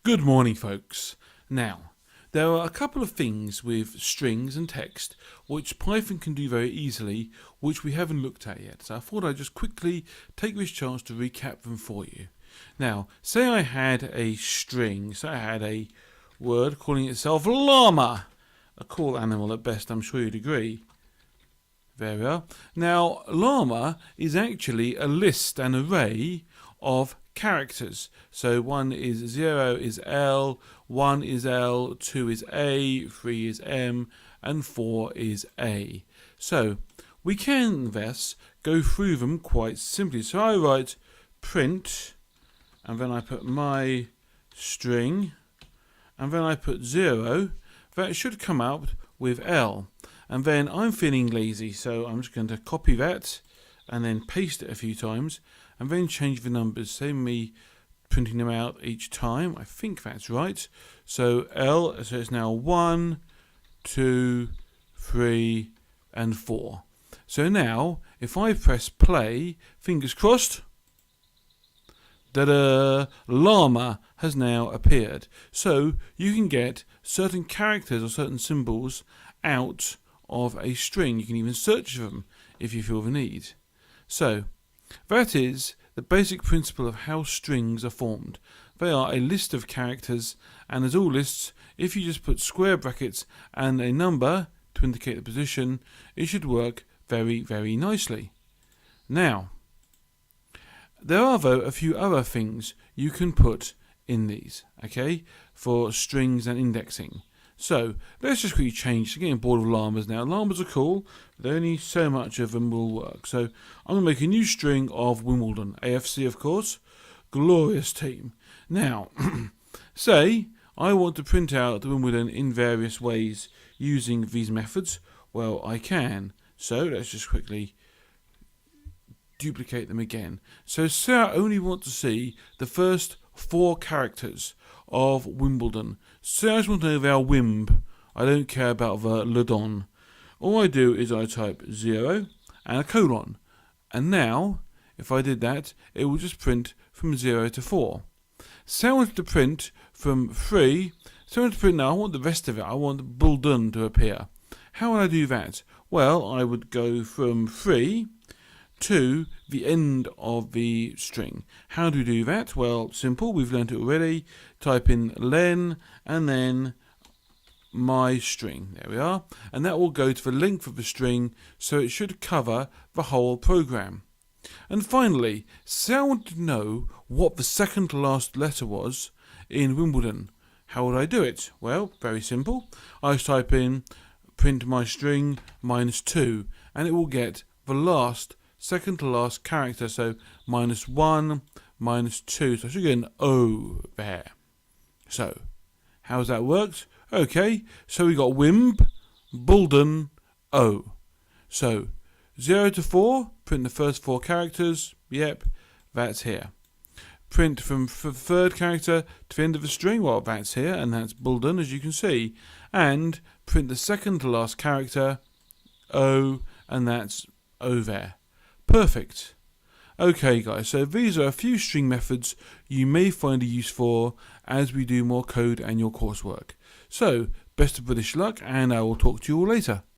Good morning, folks. Now, there are a couple of things with strings and text which Python can do very easily, which we haven't looked at yet. So I thought I'd just quickly take this chance to recap them for you. Now, say I had a string, so I had a word calling itself llama, a cool animal at best, I'm sure you'd agree. There we are. Now, llama is actually a list, an array of characters. So 1 is 0 is L, 1 is L, 2 is A, 3 is M, and 4 is A. So we can thus go through them quite simply. So I write print, and then I put my string, and then I put 0. That should come out with L. And then I'm feeling lazy, so I'm just going to copy that and then paste it a few times and then change the numbers. Save me printing them out each time. I think that's right. So L, so it's now 1, 2, 3, and 4. So now, if I press play, fingers crossed, da-da, llama has now appeared. So you can get certain characters or certain symbols out of a string. You can even search for them if you feel the need. So that is the basic principle of how strings are formed. They are a list of characters, and as all lists, if you just put square brackets and a number to indicate the position, it should work very, very nicely. Now, there are though a few other things you can put in these, okay, for strings and indexing. So let's just quickly change. I'm getting bored of llamas now. Llamas are cool, but only so much of them will work. So I'm going to make a new string of Wimbledon, AFC of course, glorious team. Now, say I want to print out the Wimbledon in various ways using these methods. Well, I can. So let's just quickly duplicate them again. So say I only want to see the first 4 characters of Wimbledon. Say I just want to know their wimb. I don't care about the ledon. All I do is I type 0 and a colon. And now, if I did that, it will just print from 0 to 4. Say I wanted to print from 3. So I want to print now, I want the rest of it. I want Bulldun to appear. How would I do that? Well, I would go from 3 to the end of the string. How do we do that? Well, simple, we've learned it already. Type in len and then my string. There we are. And that will go to the length of the string, so it should cover the whole program. And finally, say I want to know what the second to last letter was in Wimbledon. How would I do it? Well, very simple. I just type in print my string -2, and it will get the second to last character, so -1, -2, so I should get an O there. So, how's that worked? Okay, so we got Wimb, Bulldun, O. So, 0 to 4, print the first 4 characters, yep, that's here. Print from the third character to the end of the string, well, that's here, and that's Bulldun, as you can see. And print the second to last character, O, and that's O there. Perfect. Okay guys, so these are a few string methods you may find a use for as we do more code and your coursework. So, best of British luck, and I will talk to you all later.